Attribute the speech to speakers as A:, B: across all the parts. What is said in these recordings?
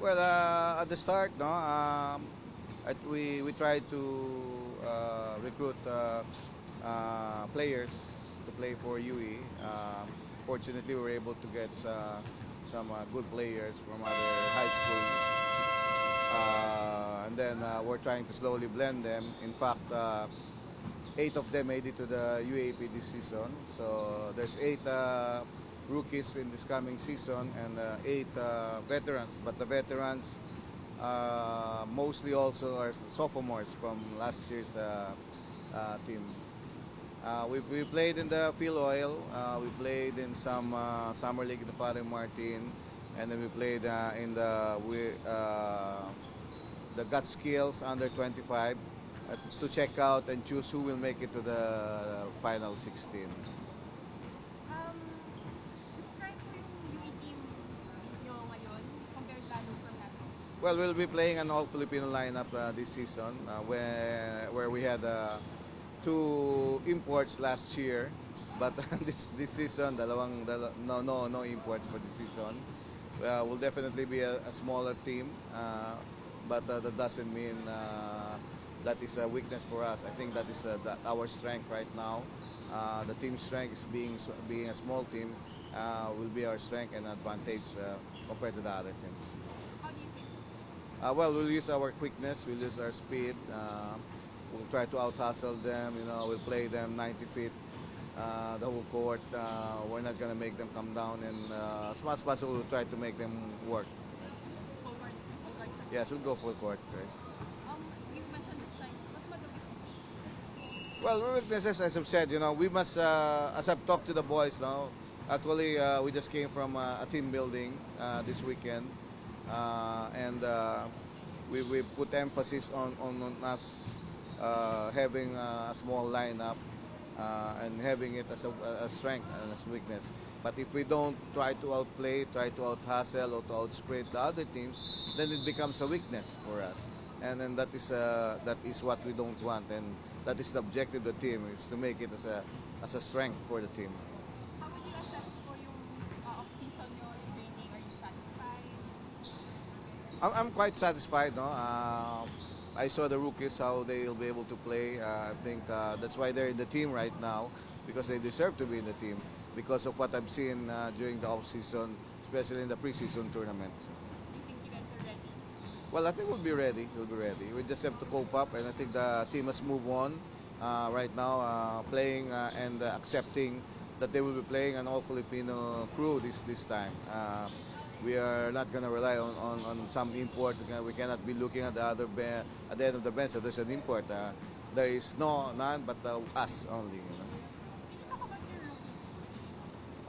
A: Well, at the start, no, we tried to recruit players to play for UE. Fortunately, we were able to get some good players from other high schools, and then we're trying to slowly blend them. In fact, eight of them made it to the UAP this season. So there's eight rookies in this coming season and eight veterans. But the veterans mostly also are sophomores from last year's team. We played in the Phil Oil. We played in some summer league in the Father Martin, and then we played in the Gut Skills under 25 to check out and choose who will make it to the final 16.
B: Um, Describe mo yung UE team nyo ngayon compared lalo from last year.
A: Well, we'll be playing an all Filipino lineup this season, where we had two imports last year, but this season no imports for this season. We'll definitely be a smaller team, but that doesn't mean that is a weakness for us. I think that is our strength right now. The team strength is being a small team will be our strength and advantage compared to the other teams.
B: How do you fix it?
A: Well, we'll use our quickness, we'll use our speed. We'll try to out hustle them. We'll play them 90 feet the whole court. We're not gonna make them come down, and as much as possible, we'll try to make them work.
B: Full court, full court.
A: Yes, we'll go full court, Chris.
B: You mentioned the strengths. What about the weaknesses?
A: Well, our weaknesses, as I've said, we must, as I've talked to the boys now, actually, we just came from a team building this weekend, and we put emphasis on us having a small lineup and having it as a strength and as weakness. But if we don't try to outplay, try to out hustle or to outsprint the other teams, then it becomes a weakness for us. And then that is what we don't want, and that is the objective of the team, is to make it as a strength for the team.
B: How would you assess po yung off-season nyo in training? Are you satisfied?
A: I'm quite satisfied. No, I saw the rookies how they'll be able to play. I think that's why they're in the team right now, because they deserve to be in the team because of what I've seen during the off season, especially in the preseason tournament.
B: Do you think you guys are ready?
A: Well, I think we'll be ready. We'll be ready. We just have to cope up, and I think the team has moved on right now, playing and accepting that they will be playing an all Filipino crew this time. We are not going to rely on some import. We cannot be looking at the at the end of the bench that there's an import. There is none but us only.
B: Can you talk about your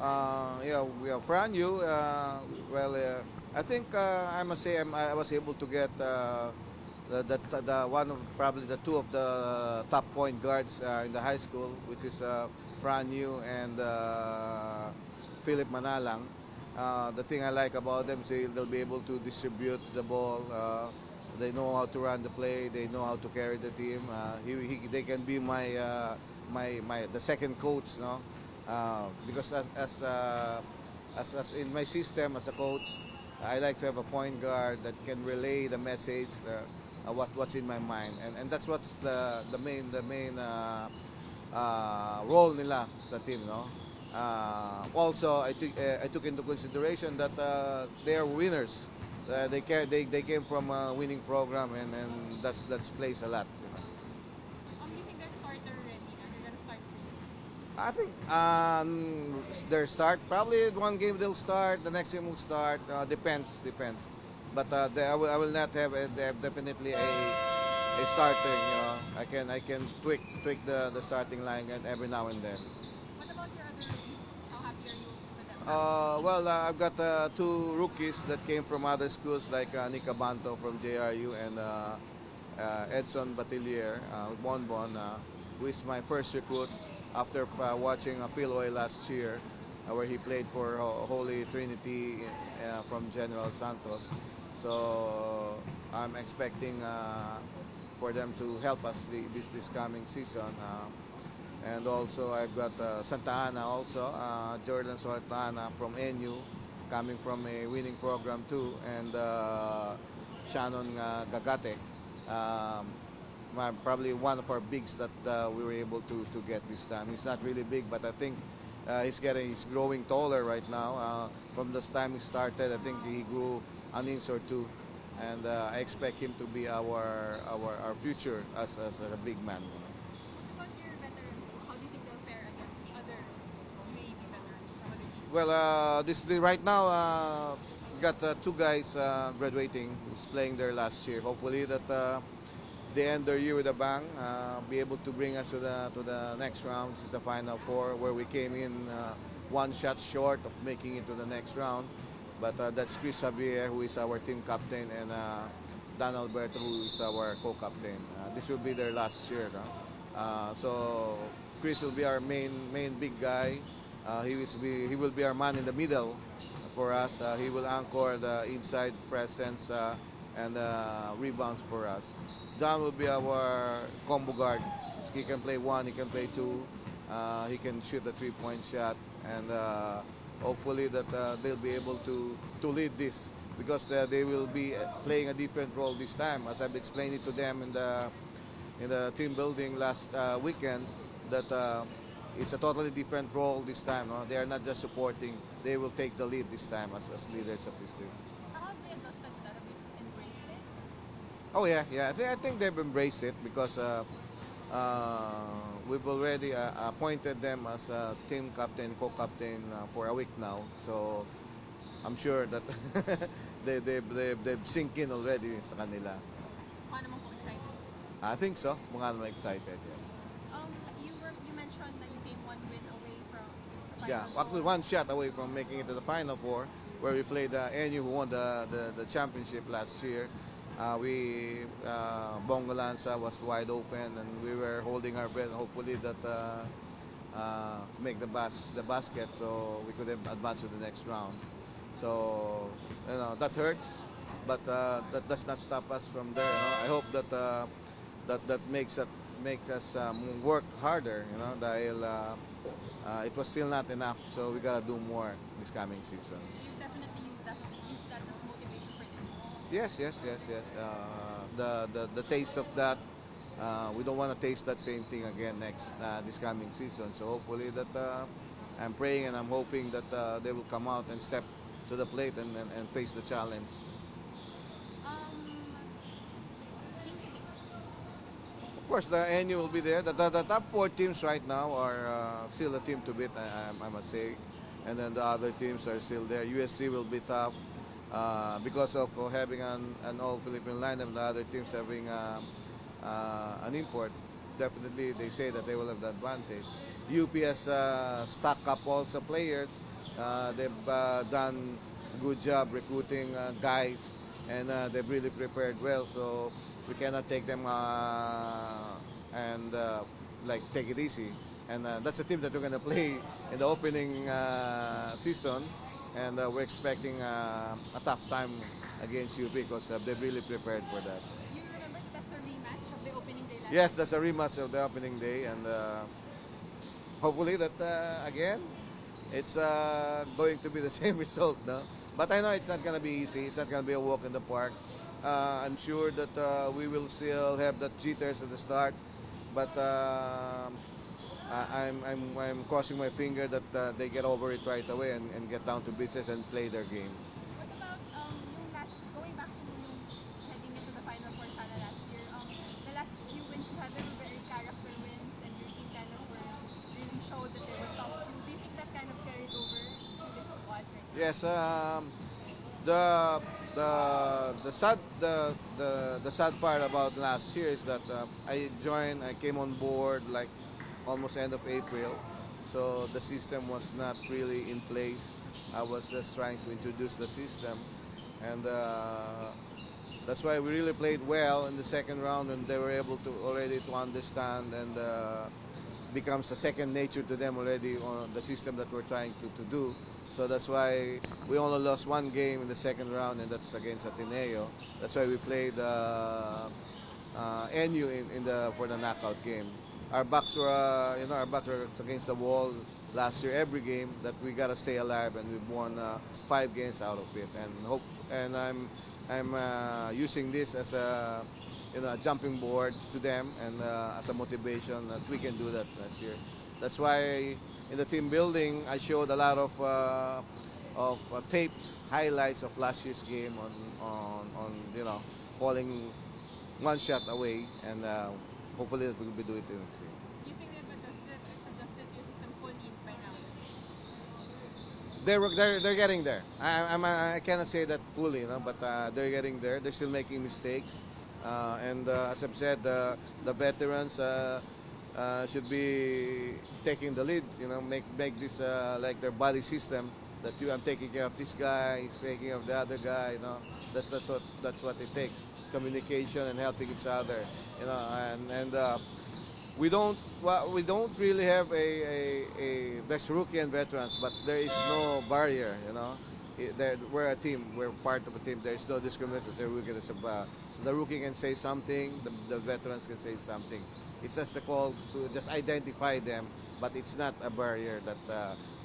B: rookies?
A: Yeah, we have Franyu. Well, I think I must say I was able to get the one of probably the two of the top point guards in the high school, which is Franyu and Philip Manalang. The thing I like about them is they'll be able to distribute the ball. They know how to run the play. They know how to carry the team. They can be my the second coach, no? Because as in my system as a coach, I like to have a point guard that can relay the message, what's in my mind, and that's what's the main role nila sa team, no. Also, I took into consideration that they are winners. They came from a winning program, and that's plays a lot.
B: Do you think they're starter ready? Are they gonna start for you?
A: I think their start probably one game they'll start, the next game will start. Depends. But I will not have definitely a starting. I can tweak the starting line and every now and then.
B: What about your other rookies? How happy are you with them?
A: Well, I've got two rookies that came from other schools like Nika Banto from JRU and Edson Batilier, Bonbon, who is my first recruit after watching Phil Oy last year, where he played for Holy Trinity from General Santos. So I'm expecting for them to help us this coming season. And also I've got Santa Ana also, Jordan Santa Ana from NU, coming from a winning program too, and Shannon Gagate, um, probably one of our bigs that we were able to get this time. He's not really big, but I think he's growing taller right now. From the time he started, I think he grew an inch or two, and I expect him to be our future as a big man. You know.
B: What about your veterans? How do you think they'll fare against other UAP veterans from other teams?
A: Well, right now we got two guys graduating who's playing there last year. Hopefully that they end their year with a bang, be able to bring us to the next round, which is the final four, where we came in one shot short of making it to the next round. But that's Chris Javier, who is our team captain, and Dan Alberto, who is our co-captain. This will be their last year. No? So Chris will be our main big guy. He will be our man in the middle for us. He will anchor the inside presence and rebounds for us. Dan will be our combo guard. He can play one, he can play two, he can shoot a three-point shot, and hopefully that they'll be able to lead this because they will be playing a different role this time. As I've explained it to them in the team building last weekend, that it's a totally different role this time. No? They are not just supporting; they will take the lead this time as leaders of this team.
B: How have they adjusted to that? Have you embraced it?
A: Oh yeah, yeah. I think they've embraced it because we've already appointed them as team captain, co-captain for a week now. So I'm sure that they've sink in already sa kanila.
B: Mukha naman po excited.
A: I think so. Mukha naman excited. Yes.
B: You mentioned that you came one win away from the final
A: Yeah, actually
B: four.
A: one shot away from making it to the final four, where we played NU, who won the championship last year. Bongo Lanza was wide open, and we were holding our breath, hopefully that make the basket, so we could have advanced to the next round. So that hurts, but that does not stop us from there. I hope that that make us work harder. Dahil it was still not enough, so we gotta do more this coming season.
B: You've definitely used that as motivation for this.
A: Yes, yes, yes, yes. The taste of that, we don't want to taste that same thing again this coming season. So hopefully that I'm praying and I'm hoping that they will come out and step to the plate and face the challenge.
B: Team to beat.
A: Of course, the NU will be there. The top four teams right now are still a team to beat, I must say. And then the other teams are still there. USC will be tough because of having an all-Philippine lineup. The other teams having an import. Definitely, they say that they will have the advantage. UP has stock up also players. They've done a good job recruiting guys, and they've really prepared well. So we cannot take them and like take it easy. And that's a team that we're going to play in the opening season, and we're expecting a tough time against UP because they've really prepared for that.
B: You remember that's a rematch of the opening day last
A: Yes,
B: year?
A: that's a rematch of the opening day, and hopefully that again it's going to be the same result, no? But I know it's not going to be easy. It's not going to be a walk in the park. I'm sure that we will still have that jitters at the start, but I'm crossing my finger that they get over it right away and get down to business and play their game.
B: What about yung last going back to yung heading into the final four sana last year? The last few wins you had there were very character wins, and your team kind of really showed that they were tough too. Do you think that kind of carried over to this squad right now?
A: Yes, the the sad part about last year is that I came on board like almost end of April, so the system was not really in place. I was just trying to introduce the system, and that's why we really played well in the second round, and they were able to already to understand, and becomes a second nature to them already on the system that we're trying to do. So that's why we only lost one game in the second round, and that's against Ateneo. That's why we played NU in the for the knockout game. Our backs were against the wall last year every game that we gotta stay alive, and we've won 5 games out of it. And I'm using this as a a jumping board to them, and as a motivation that we can do that next year. That's why in the team building I showed a lot of tapes, highlights of last year's game on falling one shot away, and hopefully that we'll be doing it next year.
B: Do you think they've adjusted your system fully by now?
A: They're getting there. I cannot say that fully, but they're getting there. They're still making mistakes, and as I've said, the veterans should be taking the lead. Make this like their body system. That I'm taking care of this guy, he's taking care of the other guy. That's what it takes. Communication and helping each other. And we don't really have there's rookie and veterans, but there is no barrier. We're a team. We're part of a team. There is no discrimination. So the rookie can say something, the veterans can say something. It's just a call to just identify them, but it's not a barrier that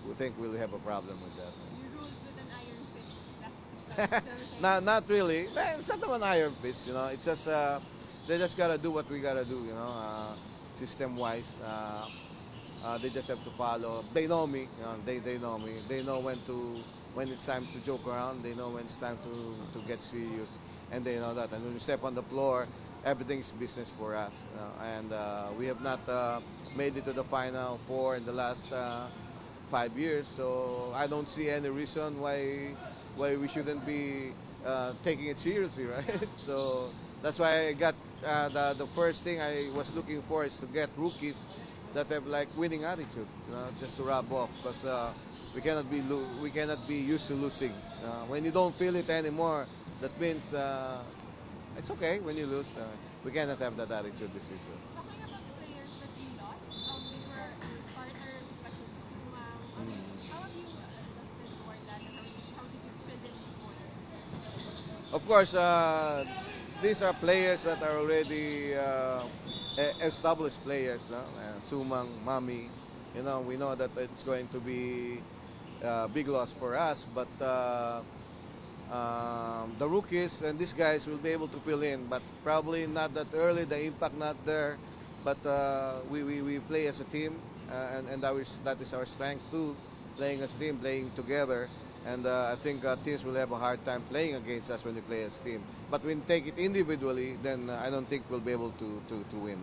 A: we think we'll have a problem with that.
B: You ruled with an iron fist. That's still the same.
A: Not really. It's not an iron fist. It's just they just gotta do what we gotta do. System wise. They just have to follow. They know me. They know me. They know when it's time to joke around. They know when it's time to get serious, and they know that. And when we step on the floor, everything is business for us. And we have not made it to the final four in the last 5 years. So I don't see any reason why we shouldn't be taking it seriously, right? So that's why I got the first thing I was looking for is to get rookies that have like winning attitude, just to rub off, because we cannot be used to losing. When you don't feel it anymore, that means it's okay when you lose. We cannot have that attitude this season.
B: Talking about the players that you lost, these were your starters, especially Sumang. How have you adjusted toward that, and how did you fill in the void?
A: Of course, these are players that are already established players, no? Sumang, Mami. We know that it's going to be a big loss for us, but the rookies and these guys will be able to fill in, but probably not that early. The impact not there, but we play as a team, and that is our strength too. Playing as a team, playing together. And I think teams will have a hard time playing against us when we play as a team. But when we take it individually, then I don't think we'll be able to win.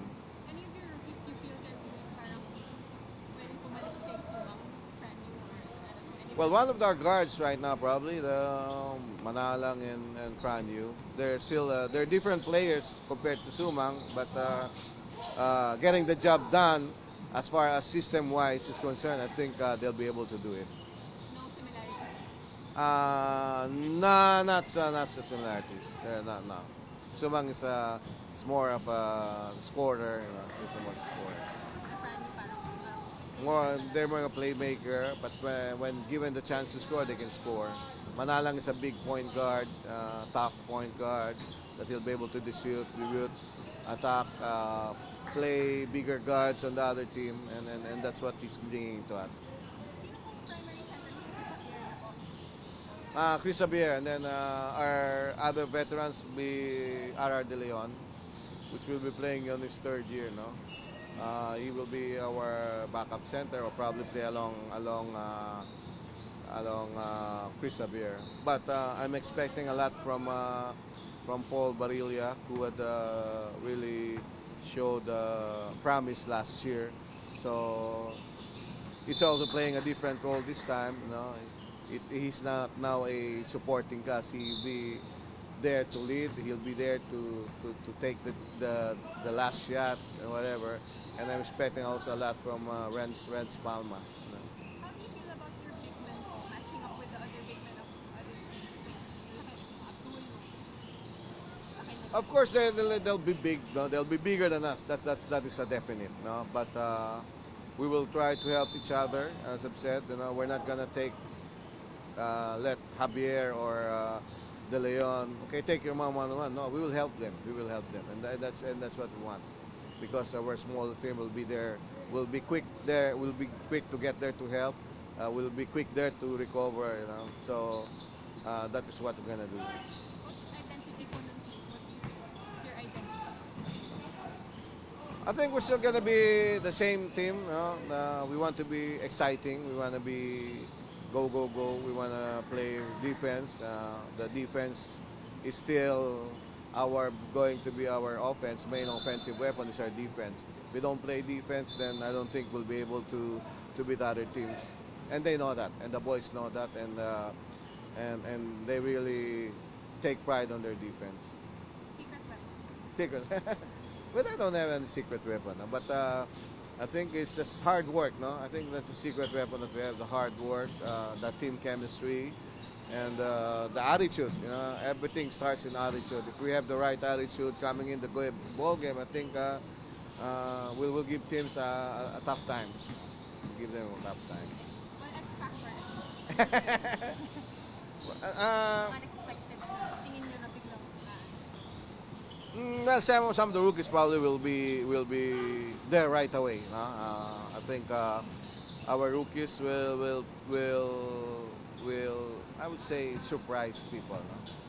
B: Any of your rookies you feel can parang pwedeng bumalik kay Sumang, Franny, or I don't know,
A: Well,
B: anybody?
A: one of our guards right now, probably the Manalang and Franyu. They're still they're different players compared to Sumang, but getting the job done as far as system-wise is concerned, I think they'll be able to do it.
B: No similarities.
A: No, not so similarities. No. Sumang is more of a scorer. He's a more scorer.
B: Franny parang
A: They're more a playmaker, but when given the chance to score, they can score. Manalang is a big point guard, top point guard that he'll be able to distribute, attack, play bigger guards on the other team, and that's what he's bringing to us.
B: sino pong primary center mo? Si Javier na po.
A: Chris Xavier, and then our other veterans will be RR De Leon, which will be playing on his third year, no? He will be our backup center, or probably play along Chris Xavier. But I'm expecting a lot from Paul Barilla, who had really showed promise last year. So he's also playing a different role this time. He's not now a supporting cast. He'll be there to lead. He'll be there to take the last shot and whatever. And I'm expecting also a lot from Renz Palma.
B: How do you feel about your big men po matching up with the other big men of other teams? Like, Sakit, Abdul, no? Sakit na
A: Of course, they'll be big. No, they'll be bigger than us. That is a definite. No, but we will try to help each other. As I've said, we're not gonna let Javier or De Leon, okay, take your mom one-on-one. No, we will help them. We will help them, and that's what we want, because our small team will be there We'll be quick there. We'll be quick to get there to help. We'll be quick there to recover. You know, so that is what we're gonna do.
B: Coach, identity po ng team. What do you think? What's your identity?
A: I think we're still gonna be the same team. We want to be exciting. We want to be go go go. We want to play defense. The defense is still our going to be our offense. Main offensive weapon is our defense. If we don't play defense, then I don't think we'll be able to beat other teams. And they know that, and the boys know that, and they really take pride on their defense.
B: Secret weapon.
A: Secret. But I don't have any secret weapon. No? But I think it's just hard work. No, I think that's the secret weapon that we have: the hard work, the team chemistry, and the attitude. You know, everything starts in attitude. If we have the right attitude coming in the ball game, I think we will give teams a tough time. Give them a tough time.
B: Well, X factor.
A: uh,
B: Unexpected na. Tingin nyo na biglang
A: Well, some of the rookies probably will be there right away. No? I think our rookies will I would say surprise people.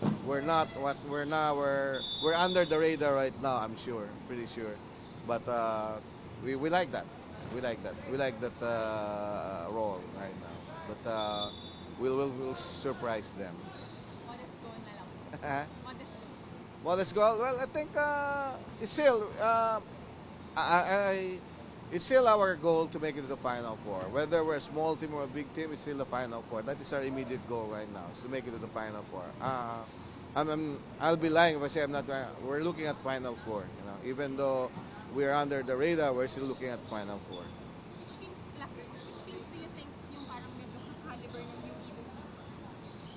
A: No? We're not what we're now. We're under the radar right now. I'm sure, pretty sure, but we like that. We like that. We like that role right now. But we'll surprise them.
B: modest goal na lang po. Modest goal.
A: Modest goal. Well, I think it's still it's still our goal to make it to the Final Four. Whether we're a small team or a big team, it's still the Final Four. That is our immediate goal right now, is to make it to the Final Four. I'll be lying if I say I'm not. We're looking at Final Four. You know, even though we're under the radar, we're still looking at Final Four.
B: Which teams, last year, which teams do you think yung parang medyo caliber ng UE this season?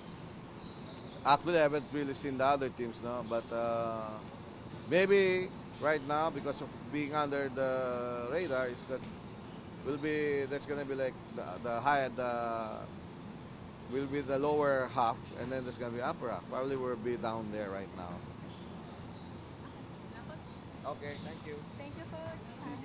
A: Actually, I haven't really seen the other teams, no, but maybe right now, because of being under the radar, is that will be that's gonna be like the high the will be the lower half, and then there's gonna be upper half. Probably we'll be down there right now.
B: Okay. Salamat.
A: Okay, thank you.
B: Thank you, Coach.